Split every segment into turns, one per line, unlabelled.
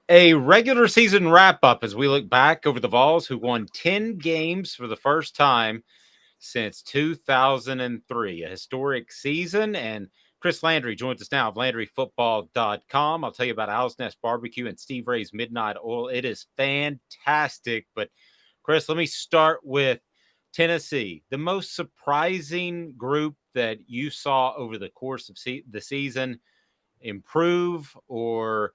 A regular season wrap up as we look back over the Vols, who won 10 games for the first time since 2003, a historic season. And Chris Landry joins us now of LandryFootball.com. I'll tell you about Owl's Nest Barbecue and Steve Ray's Midnight Oil. It is fantastic. But, Chris, let me start with Tennessee, the most surprising group that you saw over the course of the season improve or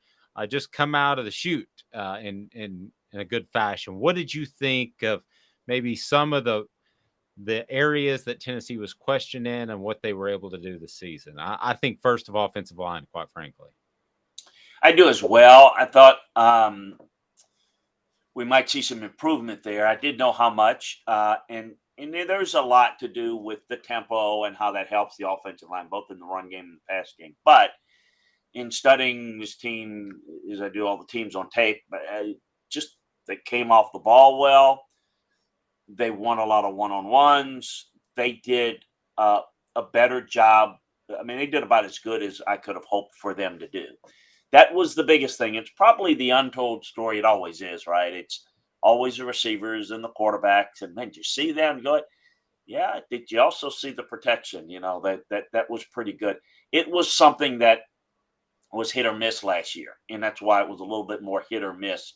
just come out of the chute in a good fashion. What did you think of maybe some of the areas that Tennessee was questioning and what they were able to do this season? I think first of all, offensive line, quite frankly.
I do as well. I thought we might see some improvement there. I did know how much, and there's a lot to do with the tempo and how that helps the offensive line, both in the run game and the pass game. But in studying this team, as I do all the teams on tape, but just they came off the ball well. They won a lot of one-on-ones. They did a better job. I mean, they did about as good as I could have hoped for them to do. That was the biggest thing. It's probably the untold story. It always is, right? It's always the receivers and the quarterbacks. And man, did you see them? Go, yeah. Did you also see the protection? That was pretty good. It was something that was hit or miss last year, and that's why it was a little bit more hit or miss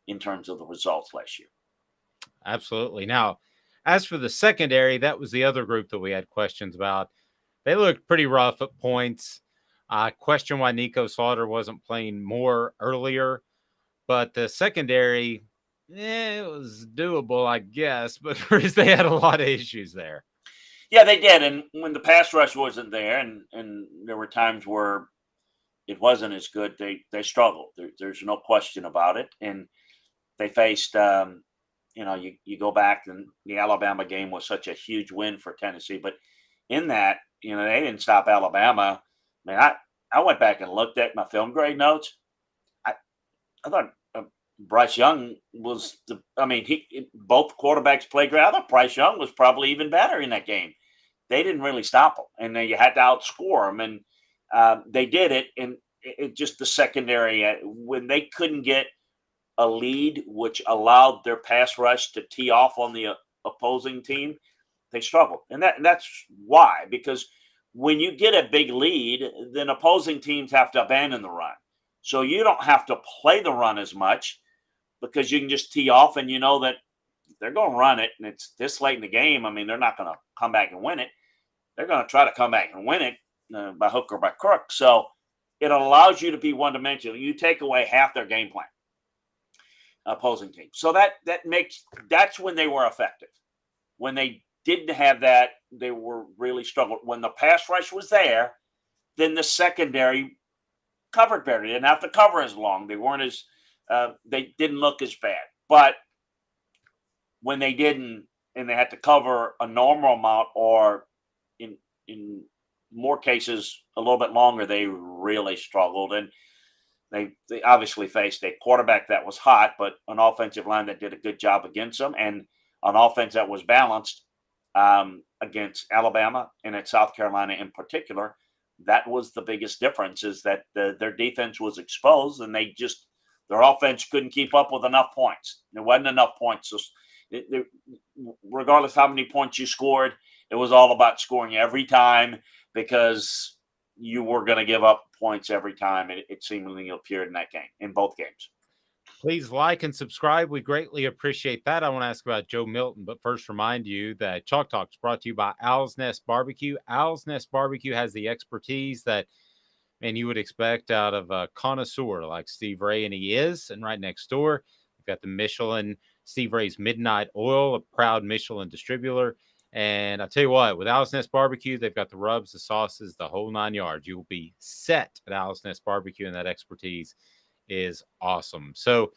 in terms of the results last year.
Absolutely. Now, as for the secondary, that was the other group that we had questions about. They looked pretty rough at points. Question why Nico Slaughter wasn't playing more earlier, but the secondary, it was doable, I guess. But they had a lot of issues there.
Yeah, they did. And when the pass rush wasn't there, and there were times where it wasn't as good, they struggled. There's no question about it. And they faced, you go back, and the Alabama game was such a huge win for Tennessee. But in that, they didn't stop Alabama. I mean, I went back and looked at my film grade notes. I thought Bryce Young was both quarterbacks played great. I thought Bryce Young was probably even better in that game. They didn't really stop him, and then you had to outscore them, and they did it. And it just the secondary, when they couldn't get a lead, which allowed their pass rush to tee off on the opposing team, they struggled. And that's why, because when you get a big lead, then opposing teams have to abandon the run. So you don't have to play the run as much because you can just tee off, and you know that they're going to run it, and it's this late in the game. I mean, they're not going to come back and win it. They're going to try to come back and win it by hook or by crook. So it allows you to be one-dimensional. You take away half their game plan, opposing team. So that's when they were effective. When they didn't have that, they were really struggled. When the pass rush was there, then the secondary covered better. They didn't have to cover as long. They weren't as they didn't look as bad. But when they didn't, and they had to cover a normal amount, or in more cases a little bit longer, they really struggled. And they obviously faced a quarterback that was hot, but an offensive line that did a good job against them, and an offense that was balanced against Alabama and at South Carolina in particular. That was the biggest difference, is that their defense was exposed, and their offense couldn't keep up with enough points. There wasn't enough points. So regardless how many points you scored, it was all about scoring every time, because you were going to give up points every time. It seemingly appeared in that game, in both games.
Please like and subscribe. We greatly appreciate that. I want to ask about Joe Milton, but first remind you that Chalk Talk is brought to you by Owl's Nest Barbecue. Owl's Nest Barbecue has the expertise that, man, you would expect out of a connoisseur like Steve Ray, and he is. And right next door, we've got the Michelin, Steve Ray's Midnight Oil, a proud Michelin distributor. And I'll tell you what, with Owl's Nest Barbecue, they've got the rubs, the sauces, the whole 9 yards. You will be set at Owl's Nest Barbecue, and that expertise is awesome. So,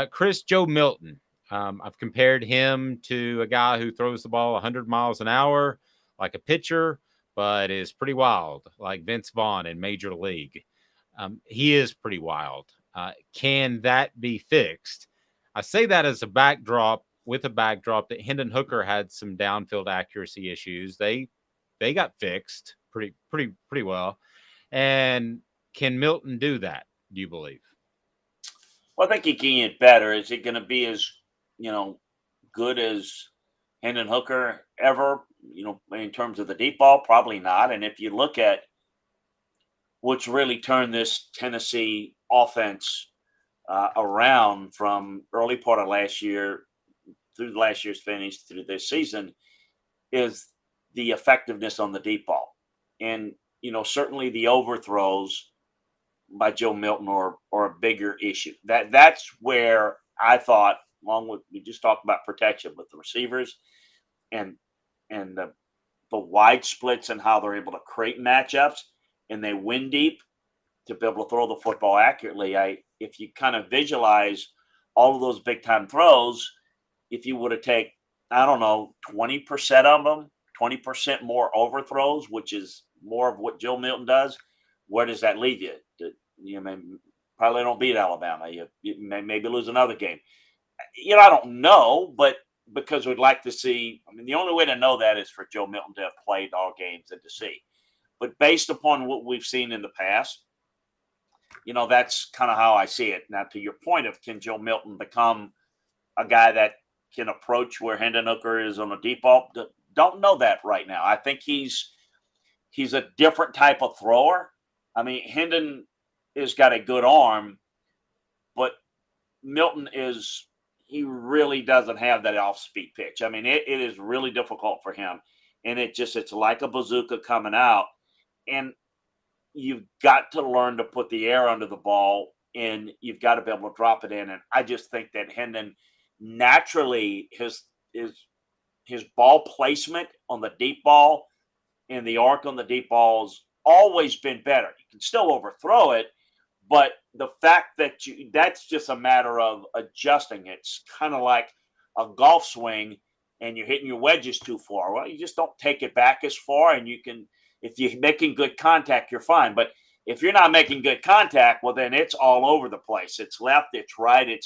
Chris, Joe Milton, I've compared him to a guy who throws the ball 100 miles an hour like a pitcher, but is pretty wild, like Vince Vaughn in Major League. He is pretty wild. Can that be fixed? I say that as a backdrop that Hendon Hooker had some downfield accuracy issues. They got fixed pretty well. And can Milton do that, do you believe?
Well, I think he can get better. Is it going to be as you know good as Hendon Hooker ever? In terms of the deep ball, probably not. And if you look at what's really turned this Tennessee offense around from early part of last year through last year's finish through this season is the effectiveness on the deep ball. And, certainly the overthrows by Joe Milton or a bigger issue. That's where I thought, along with we just talked about protection with the receivers and and the wide splits and how they're able to create matchups and they win deep to be able to throw the football accurately. If you kind of visualize all of those big time throws, if you would have take, I don't know, 20% of them, 20% more overthrows, which is more of what Joe Milton does, where does that leave you? You may probably don't beat Alabama. You may maybe lose another game. I don't know, but because we'd like to see. I mean, the only way to know that is for Joe Milton to have played all games and to see. But based upon what we've seen in the past, that's kind of how I see it. Now, to your point of can Joe Milton become a guy that can approach where Hendon Hooker is on a deep ball? Don't know that right now. I think he's a different type of thrower. I mean, Hendon has got a good arm, but Milton he really doesn't have that off speed pitch. I mean, it is really difficult for him. And it's like a bazooka coming out. And you've got to learn to put the air under the ball and you've got to be able to drop it in. And I just think that Hendon naturally his ball placement on the deep ball and the arc on the deep ball's always been better. You can still overthrow it, but the fact that that's just a matter of adjusting. It's kind of like a golf swing and you're hitting your wedges too far. Well, you just don't take it back as far and if you're making good contact, you're fine. But if you're not making good contact, well, then it's all over the place. It's left, it's right,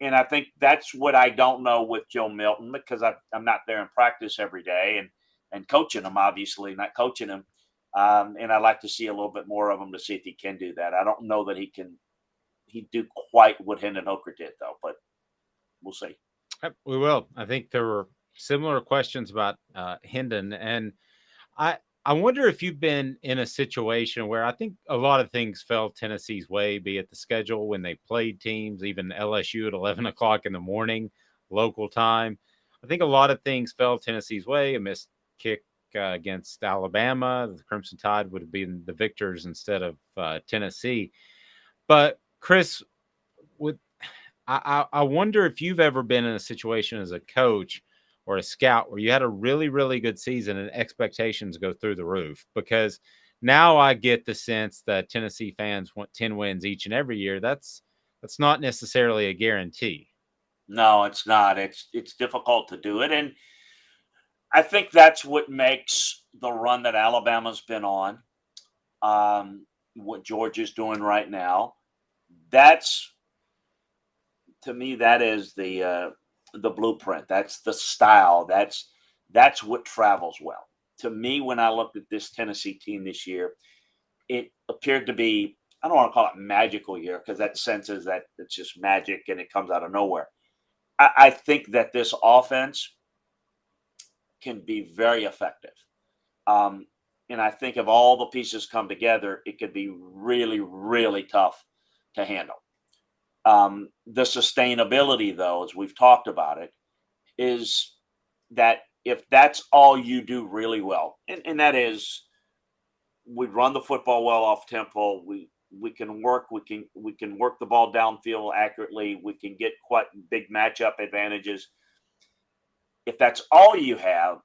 and I think that's what I don't know with Joe Milton because I'm not there in practice every day and coaching him, obviously, not coaching him. And I'd like to see a little bit more of him to see if he can do that. I don't know that he'd do quite what Hendon Hooker did, though, but we'll see.
We will. I think there were similar questions about Hendon, and I I wonder if you've been in a situation where I think a lot of things fell Tennessee's way, be it the schedule when they played teams, even LSU at 11 o'clock in the morning, local time. I think a lot of things fell Tennessee's way. A missed kick against Alabama. The Crimson Tide would have been the victors instead of Tennessee. But Chris, with I wonder if you've ever been in a situation as a coach or a scout where you had a really, really good season and expectations go through the roof. Because now I get the sense that Tennessee fans want 10 wins each and every year. That's not necessarily a guarantee.
No, it's not. It's difficult to do it, and I think that's what makes the run that Alabama's been on, what Georgia's doing right now. That's to me that is the blueprint. That's the style. That's what travels well. To me, when I looked at this Tennessee team this year, it appeared to be, I don't want to call it magical year because that sense is that it's just magic and it comes out of nowhere. I think that this offense can be very effective. Um, and I think if all the pieces come together, it could be really, really tough to handle. The sustainability, though, as we've talked about it, is that if that's all you do really well, and that is we run the football well off tempo, we can work the ball downfield accurately, we can get quite big matchup advantages. If that's all you have,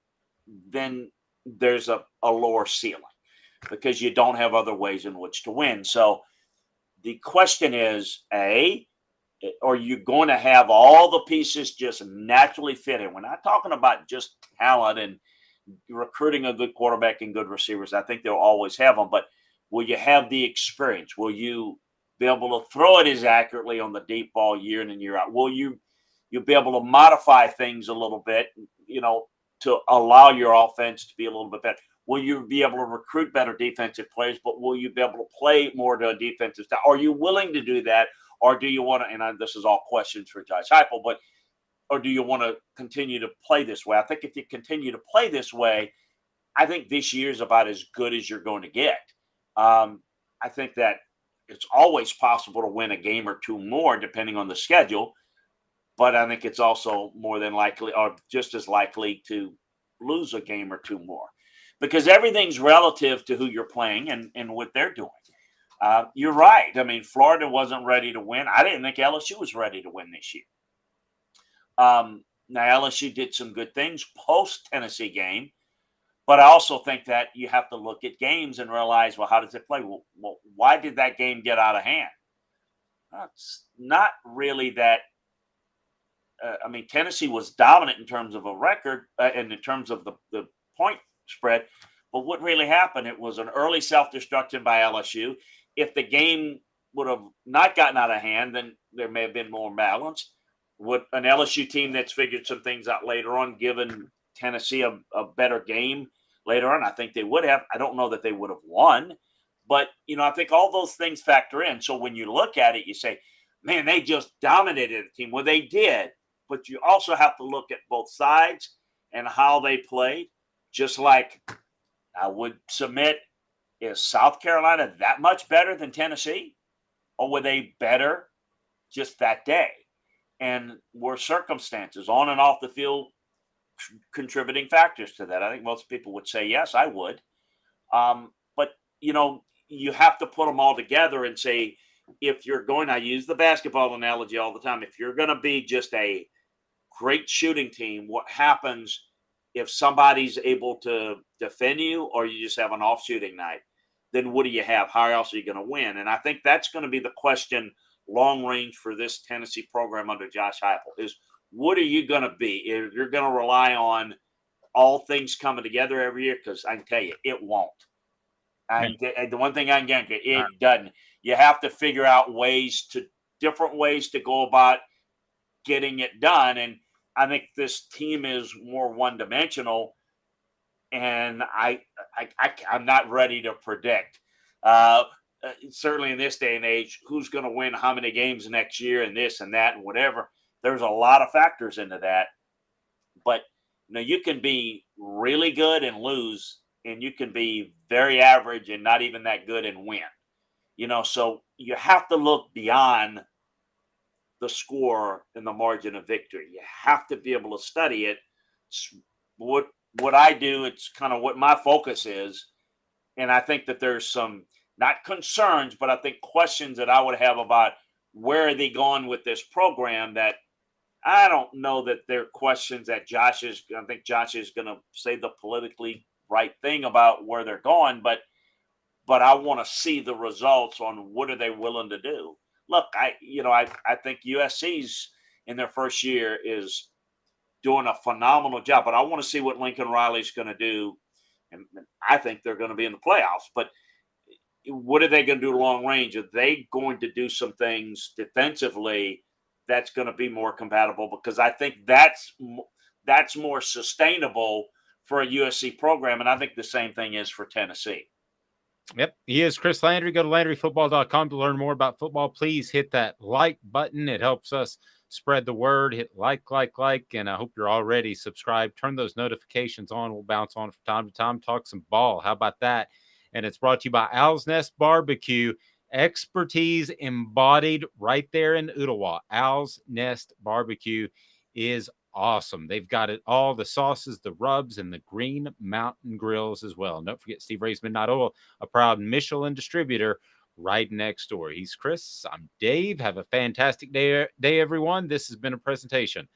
then there's a lower ceiling because you don't have other ways in which to win. So the question is, are you going to have all the pieces just naturally fit in? We're not talking about just talent and recruiting a good quarterback and good receivers. I think they'll always have them, but will you have the experience? Will you be able to throw it as accurately on the deep ball year in and year out? Will you'll be able to modify things a little bit, to allow your offense to be a little bit better? Will you be able to recruit better defensive players, but will you be able to play more to a defensive style? Are you willing to do that? Or do you want to, and this is all questions for Josh Heupel, but, or do you want to continue to play this way? I think if you continue to play this way, I think this year is about as good as you're going to get. I think that it's always possible to win a game or two more depending on the schedule, but I think it's also more than likely, or just as likely, to lose a game or two more because everything's relative to who you're playing and what they're doing. You're right. I mean, Florida wasn't ready to win. I didn't think LSU was ready to win this year. Now, LSU did some good things post Tennessee game, but I also think that you have to look at games and realize, well, how does it play? Well, why did that game get out of hand? It's not really that. I mean, Tennessee was dominant in terms of a record and in terms of the point spread. But what really happened, it was an early self-destruction by LSU. If the game would have not gotten out of hand, then there may have been more balance. Would an LSU team that's figured some things out later on given Tennessee a better game later on? I think they would have. I don't know that they would have won. But, I think all those things factor in. So when you look at it, you say, man, they just dominated the team. Well, they did. But you also have to look at both sides and how they played. Just like I would submit, is South Carolina that much better than Tennessee? Or were they better just that day? And were circumstances on and off the field contributing factors to that? I think most people would say yes, I would. But, you have to put them all together and say, if you're going, I use the basketball analogy all the time, if you're going to be just a great shooting team, what happens if somebody's able to defend you or you just have an off shooting night? Then what do you have? How else are you going to win? And I think that's going to be the question long range for this Tennessee program under Josh Heupel is, what are you going to be? If you're going to rely on all things coming together every year, because I can tell you, it won't. The one thing I can guarantee, it doesn't. You have to figure out different ways to go about getting it done. And I think this team is more one-dimensional, and I'm not ready to predict. Certainly in this day and age, who's going to win how many games next year and this and that and whatever. There's a lot of factors into that. But, you can be really good and lose, and you can be very average and not even that good and win. So you have to look beyond the score and the margin of victory. You have to be able to study it. What I do, it's kind of what my focus is. And I think that there's some, not concerns, but I think questions that I would have about where are they going with this program, that I don't know that they're questions that I think Josh is going to say the politically right thing about where they're going, but I want to see the results on what are they willing to do. Look, I think USC's in their first year is doing a phenomenal job, but I want to see what Lincoln Riley's going to do. And I think they're going to be in the playoffs, but what are they going to do long range? Are they going to do some things defensively that's going to be more compatible? Because I think that's more sustainable for a USC program. And I think the same thing is for Tennessee.
Yep. He is Chris Landry. Go to LandryFootball.com to learn more about football. Please hit that like button. It helps us spread the word. Hit like. And I hope you're already subscribed. Turn those notifications on. We'll bounce on from time to time. Talk some ball. How about that? And it's brought to you by Owl's Nest Barbecue. Expertise embodied right there in Ottawa. Owl's Nest Barbecue is awesome. They've got it all, the sauces, the rubs, and the Green Mountain grills as well. And don't forget Steve Ray's Midnight Oil, a proud Michelin distributor right next door. He's Chris. I'm Dave. Have a fantastic day everyone. This has been a presentation